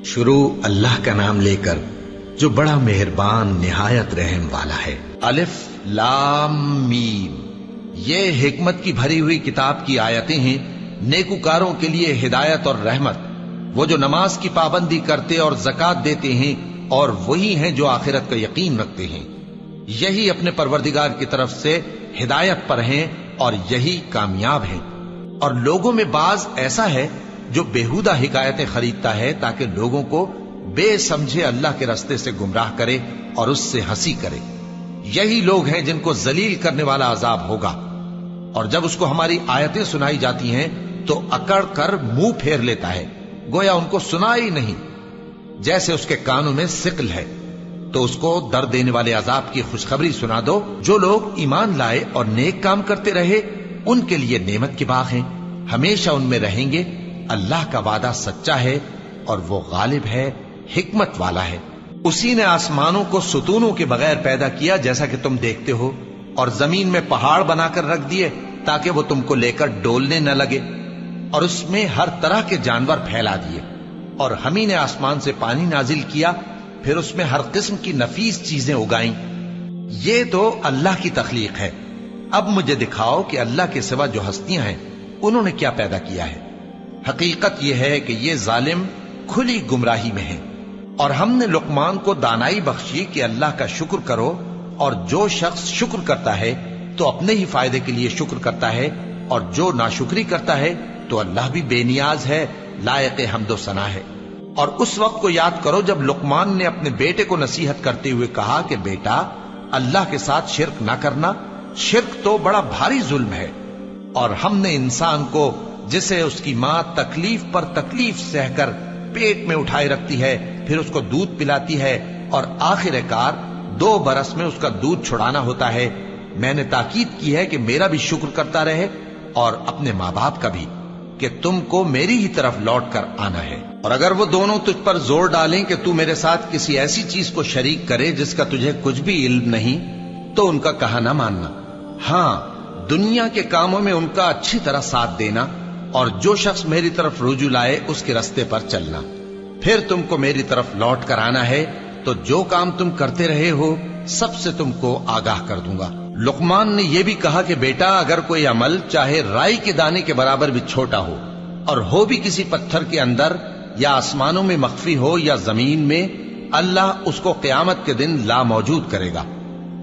شروع اللہ کا نام لے کر جو بڑا مہربان نہایت رحم والا ہے۔ الف لام میم، یہ حکمت کی بھری ہوئی کتاب کی آیتیں ہیں، نیکوکاروں کے لیے ہدایت اور رحمت، وہ جو نماز کی پابندی کرتے اور زکوٰۃ دیتے ہیں، اور وہی ہیں جو آخرت کا یقین رکھتے ہیں، یہی اپنے پروردگار کی طرف سے ہدایت پر ہیں اور یہی کامیاب ہیں۔ اور لوگوں میں بعض ایسا ہے جو بیہودہ حکایتیں خریدتا ہے تاکہ لوگوں کو بے سمجھے اللہ کے راستے سے گمراہ کرے اور اس سے ہنسی کرے، یہی لوگ ہیں جن کو ذلیل کرنے والا عذاب ہوگا۔ اور جب اس کو ہماری آیتیں سنائی جاتی ہیں تو اکڑ کر منہ پھیر لیتا ہے، گویا ان کو سنا ہی نہیں، جیسے اس کے کانوں میں ثقل ہے۔ تو اس کو درد دینے والے عذاب کی خوشخبری سنا دو۔ جو لوگ ایمان لائے اور نیک کام کرتے رہے ان کے لیے نعمت کے باغ ہیں، ہمیشہ ان میں رہیں گے۔ اللہ کا وعدہ سچا ہے اور وہ غالب ہے، حکمت والا ہے۔ اسی نے آسمانوں کو ستونوں کے بغیر پیدا کیا جیسا کہ تم دیکھتے ہو، اور زمین میں پہاڑ بنا کر رکھ دیے تاکہ وہ تم کو لے کر ڈولنے نہ لگے، اور اس میں ہر طرح کے جانور پھیلا دیے۔ اور ہم ہی نے آسمان سے پانی نازل کیا، پھر اس میں ہر قسم کی نفیس چیزیں اگائیں۔ یہ تو اللہ کی تخلیق ہے۔ اب مجھے دکھاؤ کہ اللہ کے سوا جو ہستیاں ہیں انہوں نے کیا پیدا کیا ہے۔ حقیقت یہ ہے کہ یہ ظالم کھلی گمراہی میں ہیں۔ اور ہم نے لقمان کو دانائی بخشی کہ اللہ کا شکر کرو، اور جو شخص شکر کرتا ہے تو اپنے ہی فائدے کے لیے شکر کرتا ہے، اور جو ناشکری کرتا ہے تو اللہ بھی بے نیاز ہے، لائق حمد و ثنا ہے۔ اور اس وقت کو یاد کرو جب لقمان نے اپنے بیٹے کو نصیحت کرتے ہوئے کہا کہ بیٹا، اللہ کے ساتھ شرک نہ کرنا، شرک تو بڑا بھاری ظلم ہے۔ اور ہم نے انسان کو، جسے اس کی ماں تکلیف پر تکلیف سہ کر پیٹ میں اٹھائے رکھتی ہے، پھر اس کو دودھ پلاتی ہے، اور آخر کار 2 برس میں اس کا دودھ چھڑانا ہوتا ہے، میں نے تاکید کی ہے کہ میرا بھی شکر کرتا رہے اور اپنے ماں باپ کا بھی، کہ تم کو میری ہی طرف لوٹ کر آنا ہے۔ اور اگر وہ دونوں تجھ پر زور ڈالیں کہ تو میرے ساتھ کسی ایسی چیز کو شریک کرے جس کا تجھے کچھ بھی علم نہیں، تو ان کا کہا نہ ماننا۔ ہاں، دنیا کے کاموں میں ان کا اچھی طرح ساتھ دینا، اور جو شخص میری طرف رجوع لائے اس کے رستے پر چلنا۔ پھر تم کو میری طرف لوٹ کر آنا ہے تو جو کام تم کرتے رہے ہو سب سے تم کو آگاہ کر دوں گا۔ لقمان نے یہ بھی کہا کہ بیٹا، اگر کوئی عمل چاہے رائی کے دانے کے برابر بھی چھوٹا ہو، اور ہو بھی کسی پتھر کے اندر یا آسمانوں میں مخفی ہو یا زمین میں، اللہ اس کو قیامت کے دن لا موجود کرے گا۔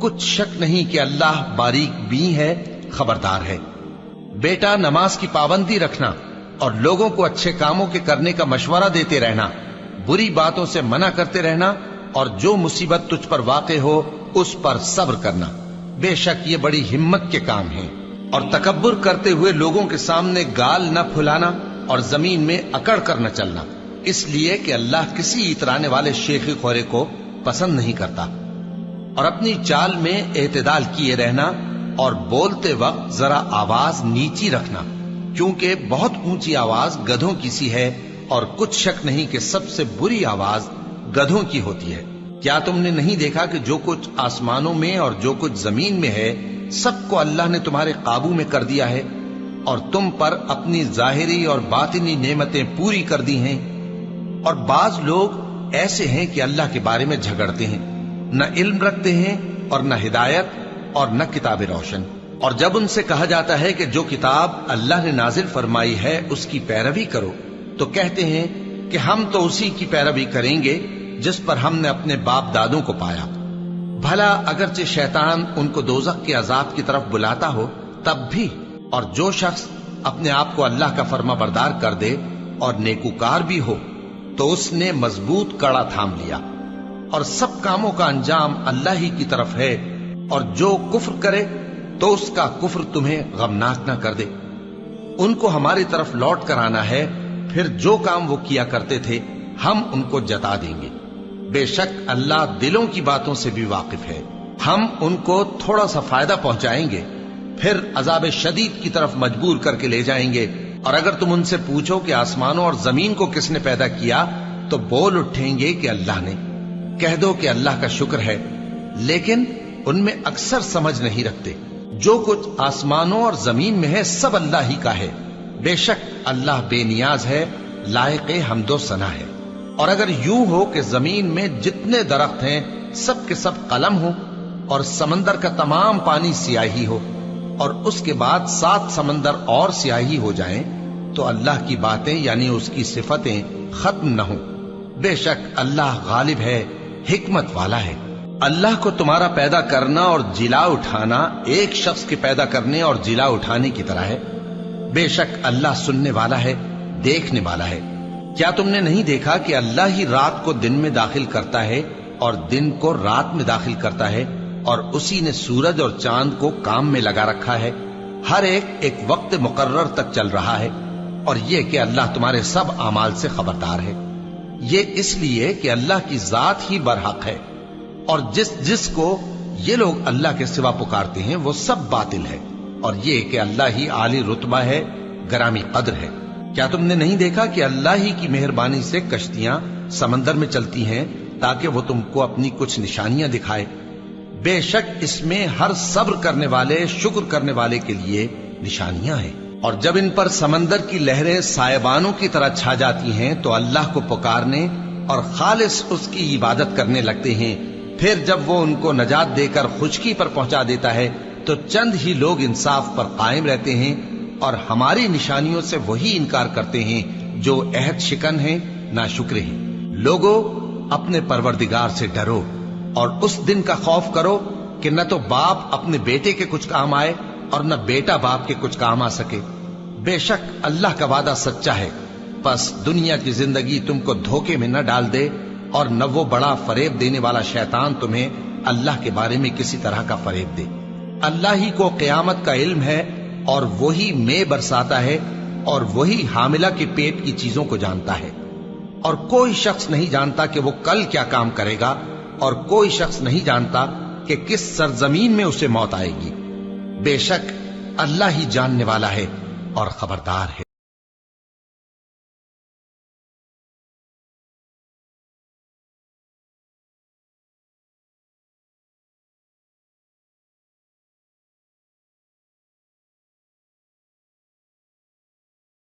کچھ شک نہیں کہ اللہ باریک بین ہے، خبردار ہے۔ بیٹا، نماز کی پابندی رکھنا اور لوگوں کو اچھے کاموں کے کرنے کا مشورہ دیتے رہنا، بری باتوں سے منع کرتے رہنا، اور جو مصیبت تجھ پر واقع ہو اس پر صبر کرنا، بے شک یہ بڑی ہمت کے کام ہیں۔ اور تکبر کرتے ہوئے لوگوں کے سامنے گال نہ پھلانا اور زمین میں اکڑ کر نہ چلنا، اس لیے کہ اللہ کسی اترانے والے شیخی خورے کو پسند نہیں کرتا۔ اور اپنی چال میں اعتدال کیے رہنا، اور بولتے وقت ذرا آواز نیچی رکھنا، کیونکہ بہت اونچی آواز گدھوں کی سی ہے، اور کچھ شک نہیں کہ سب سے بری آواز گدھوں کی ہوتی ہے۔ کیا تم نے نہیں دیکھا کہ جو کچھ آسمانوں میں اور جو کچھ زمین میں ہے سب کو اللہ نے تمہارے قابو میں کر دیا ہے، اور تم پر اپنی ظاہری اور باطنی نعمتیں پوری کر دی ہیں۔ اور بعض لوگ ایسے ہیں کہ اللہ کے بارے میں جھگڑتے ہیں، نہ علم رکھتے ہیں اور نہ ہدایت اور نہ کتاب روشن۔ اور جب ان سے کہا جاتا ہے کہ جو کتاب اللہ نے نازل فرمائی ہے اس کی پیروی کرو، تو کہتے ہیں کہ ہم تو اسی کی پیروی کریں گے جس پر ہم نے اپنے باپ دادوں کو پایا۔ بھلا اگرچہ شیطان ان کو دوزخ کے عذاب کی طرف بلاتا ہو تب بھی۔ اور جو شخص اپنے آپ کو اللہ کا فرما بردار کر دے اور نیکوکار بھی ہو تو اس نے مضبوط کڑا تھام لیا، اور سب کاموں کا انجام اللہ ہی کی طرف ہے۔ اور جو کفر کرے تو اس کا کفر تمہیں غمناک نہ کر دے۔ ان کو ہماری طرف لوٹ کر آنا ہے، پھر جو کام وہ کیا کرتے تھے ہم ان کو جتا دیں گے۔ بے شک اللہ دلوں کی باتوں سے بھی واقف ہے۔ ہم ان کو تھوڑا سا فائدہ پہنچائیں گے، پھر عذاب شدید کی طرف مجبور کر کے لے جائیں گے۔ اور اگر تم ان سے پوچھو کہ آسمانوں اور زمین کو کس نے پیدا کیا تو بول اٹھیں گے کہ اللہ نے۔ کہہ دو کہ اللہ کا شکر ہے، لیکن ان میں اکثر سمجھ نہیں رکھتے۔ جو کچھ آسمانوں اور زمین میں ہے سب اللہ ہی کا ہے، بے شک اللہ بے نیاز ہے، لائق حمد و ثنا ہے۔ اور اگر یوں ہو کہ زمین میں جتنے درخت ہیں سب کے سب قلم ہو اور سمندر کا تمام پانی سیاہی ہو اور اس کے بعد 7 سمندر اور سیاہی ہو جائیں تو اللہ کی باتیں یعنی اس کی صفتیں ختم نہ ہوں. بے شک اللہ غالب ہے، حکمت والا ہے. اللہ کو تمہارا پیدا کرنا اور جلا اٹھانا ایک شخص کے پیدا کرنے اور جلا اٹھانے کی طرح ہے. بے شک اللہ سننے والا ہے، دیکھنے والا ہے. کیا تم نے نہیں دیکھا کہ اللہ ہی رات کو دن میں داخل کرتا ہے اور دن کو رات میں داخل کرتا ہے، اور اسی نے سورج اور چاند کو کام میں لگا رکھا ہے، ہر ایک وقت مقرر تک چل رہا ہے. اور یہ کہ اللہ تمہارے سب اعمال سے خبردار ہے. یہ اس لیے کہ اللہ کی ذات ہی برحق ہے، اور جس کو یہ لوگ اللہ کے سوا پکارتے ہیں وہ سب باطل ہے. اور یہ کہ اللہ ہی عالی رتبہ ہے، گرامی قدر ہے. کیا تم نے نہیں دیکھا کہ اللہ ہی کی مہربانی سے کشتیاں سمندر میں چلتی ہیں تاکہ وہ تم کو اپنی کچھ نشانیاں دکھائے؟ بے شک اس میں ہر صبر کرنے والے، شکر کرنے والے کے لیے نشانیاں ہیں. اور جب ان پر سمندر کی لہریں سائبانوں کی طرح چھا جاتی ہیں تو اللہ کو پکارنے اور خالص اس کی عبادت کرنے لگتے ہیں. پھر جب وہ ان کو نجات دے کر خشکی پر پہنچا دیتا ہے تو چند ہی لوگ انصاف پر قائم رہتے ہیں، اور ہماری نشانیوں سے وہی انکار کرتے ہیں جو عہد شکن ہیں، ناشکرے ہیں. لوگو اپنے پروردگار سے ڈرو اور اس دن کا خوف کرو کہ نہ تو باپ اپنے بیٹے کے کچھ کام آئے اور نہ بیٹا باپ کے کچھ کام آ سکے. بے شک اللہ کا وعدہ سچا ہے. پس دنیا کی زندگی تم کو دھوکے میں نہ ڈال دے، اور نہ وہ بڑا فریب دینے والا شیطان تمہیں اللہ کے بارے میں کسی طرح کا فریب دے. اللہ ہی کو قیامت کا علم ہے، اور وہی میں برساتا ہے، اور وہی حاملہ کے پیٹ کی چیزوں کو جانتا ہے. اور کوئی شخص نہیں جانتا کہ وہ کل کیا کام کرے گا، اور کوئی شخص نہیں جانتا کہ کس سرزمین میں اسے موت آئے گی. بے شک اللہ ہی جاننے والا ہے اور خبردار ہے.